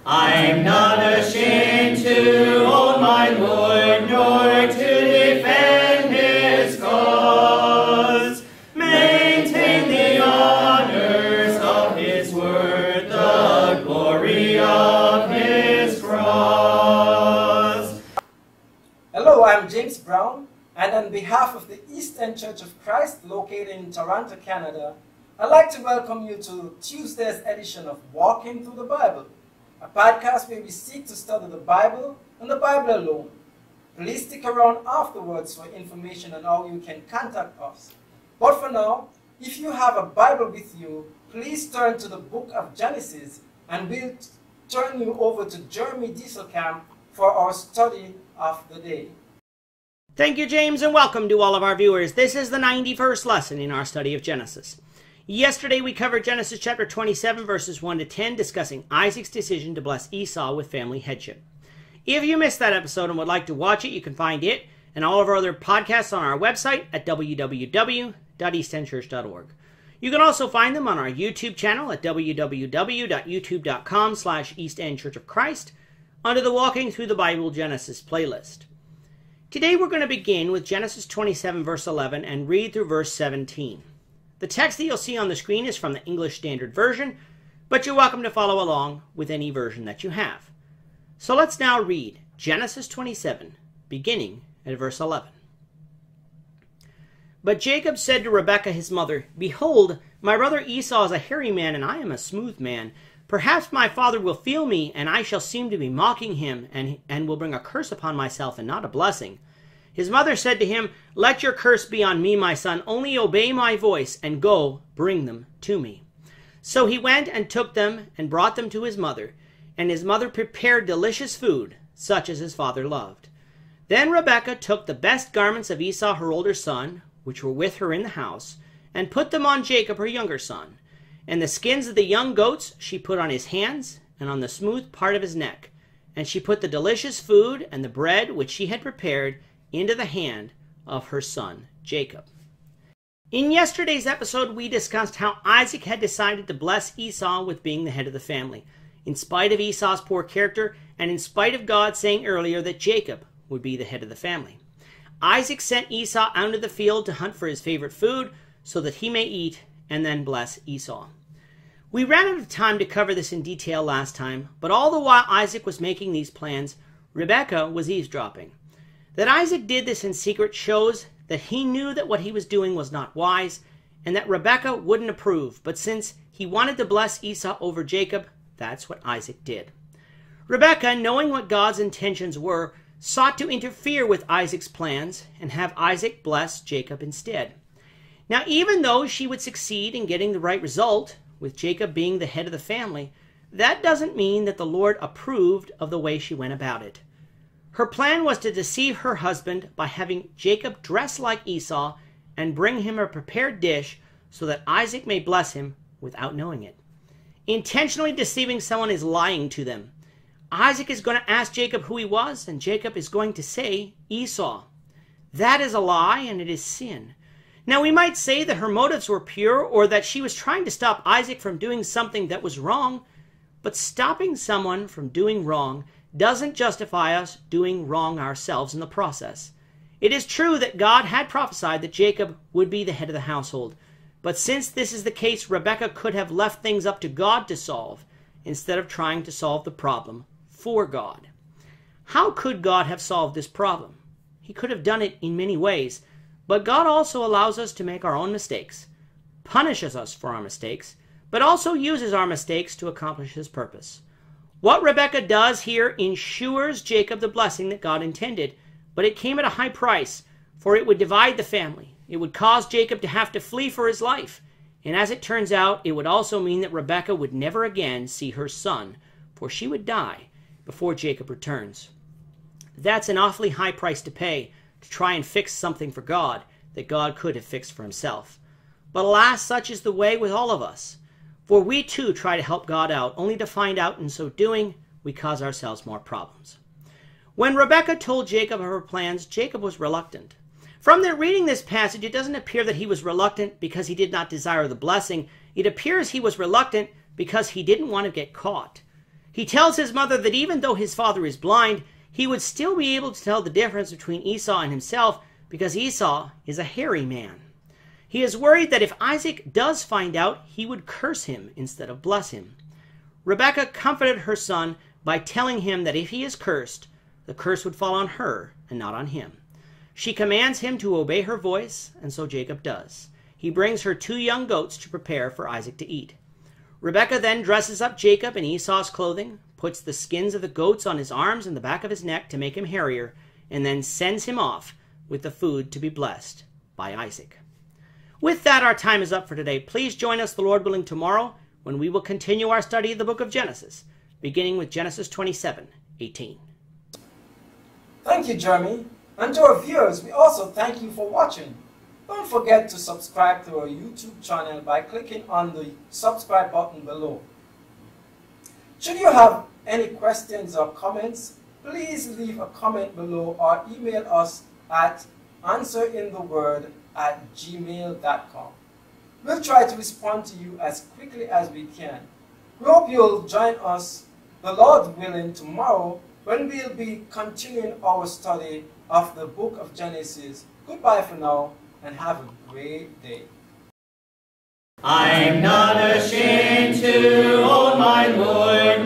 I'm not ashamed to own my Lord, nor to defend his cause. Maintain the honors of his word, the glory of his cross. Hello, I'm James Brown, and on behalf of the Eastern Church of Christ located in Toronto, Canada, I'd like to welcome you to Tuesday's edition of Walking Through the Bible, a podcast where we seek to study the Bible and the Bible alone. Please stick around afterwards for information on how you can contact us. But for now, if you have a Bible with you, please turn to the book of Genesis, and we'll turn you over to Jeremy Dieselkamp for our study of the day. Thank you, James, and welcome to all of our viewers. This is the 91st lesson in our study of Genesis. Yesterday we covered Genesis chapter 27, verses 1 to 10, discussing Isaac's decision to bless Esau with family headship. If you missed that episode and would like to watch it, you can find it and all of our other podcasts on our website at www.eastendchurch.org. You can also find them on our YouTube channel at www.youtube.com/EastEndChurchOfChrist under the Walking Through the Bible Genesis playlist. Today we're going to begin with Genesis 27, verse 11, and read through verse 17. The text that you'll see on the screen is from the English Standard Version, but you're welcome to follow along with any version that you have. So let's now read Genesis 27, beginning at verse 11. But Jacob said to Rebekah his mother, Behold, my brother Esau is a hairy man, and I am a smooth man. Perhaps my father will feel me, and I shall seem to be mocking him, and will bring a curse upon myself and not a blessing. His mother said to him, Let your curse be on me, my son. Only obey my voice, and go, bring them to me. So he went and took them and brought them to his mother, and his mother prepared delicious food, such as his father loved. Then Rebekah took the best garments of Esau her older son, which were with her in the house, and put them on Jacob her younger son. And the skins of the young goats she put on his hands and on the smooth part of his neck. And she put the delicious food and the bread which she had prepared into the hand of her son Jacob. In yesterday's episode, we discussed how Isaac had decided to bless Esau with being the head of the family, in spite of Esau's poor character and in spite of God saying earlier that Jacob would be the head of the family. Isaac sent Esau out into the field to hunt for his favorite food so that he may eat and then bless Esau. We ran out of time to cover this in detail last time, but all the while Isaac was making these plans, Rebekah was eavesdropping. That Isaac did this in secret shows that he knew that what he was doing was not wise, and that Rebekah wouldn't approve, but since he wanted to bless Esau over Jacob, that's what Isaac did. Rebekah, knowing what God's intentions were, sought to interfere with Isaac's plans and have Isaac bless Jacob instead. Now, even though she would succeed in getting the right result, with Jacob being the head of the family, that doesn't mean that the Lord approved of the way she went about it. Her plan was to deceive her husband by having Jacob dress like Esau and bring him a prepared dish so that Isaac may bless him without knowing it. Intentionally deceiving someone is lying to them. Isaac is going to ask Jacob who he was, and Jacob is going to say Esau. That is a lie, and it is sin. Now, we might say that her motives were pure, or that she was trying to stop Isaac from doing something that was wrong, but stopping someone from doing wrong doesn't justify us doing wrong ourselves in the process. It is true that God had prophesied that Jacob would be the head of the household, but since this is the case, Rebekah could have left things up to God to solve, instead of trying to solve the problem for God. How could God have solved this problem? He could have done it in many ways, but God also allows us to make our own mistakes, punishes us for our mistakes, but also uses our mistakes to accomplish his purpose. What Rebekah does here ensures Jacob the blessing that God intended, but it came at a high price, for it would divide the family. It would cause Jacob to have to flee for his life, and as it turns out, it would also mean that Rebekah would never again see her son, for she would die before Jacob returns. That's an awfully high price to pay to try and fix something for God that God could have fixed for himself. But alas, such is the way with all of us. For we too try to help God out, only to find out in so doing, we cause ourselves more problems. When Rebekah told Jacob of her plans, Jacob was reluctant. From reading this passage, it doesn't appear that he was reluctant because he did not desire the blessing. It appears he was reluctant because he didn't want to get caught. He tells his mother that even though his father is blind, he would still be able to tell the difference between Esau and himself because Esau is a hairy man. He is worried that if Isaac does find out, he would curse him instead of bless him. Rebekah comforted her son by telling him that if he is cursed, the curse would fall on her and not on him. She commands him to obey her voice, and so Jacob does. He brings her 2 young goats to prepare for Isaac to eat. Rebekah then dresses up Jacob in Esau's clothing, puts the skins of the goats on his arms and the back of his neck to make him hairier, and then sends him off with the food to be blessed by Isaac. With that, our time is up for today. Please join us, the Lord willing, tomorrow when we will continue our study of the book of Genesis, beginning with Genesis 27:18. Thank you, Jeremy. And to our viewers, we also thank you for watching. Don't forget to subscribe to our YouTube channel by clicking on the subscribe button below. Should you have any questions or comments, please leave a comment below or email us at answerintheword@gmail.com. We'll try to respond to you as quickly as we can. We hope you'll join us, the Lord willing, tomorrow when we'll be continuing our study of the book of Genesis. Goodbye for now and have a great day. I'm not ashamed to own my Lord.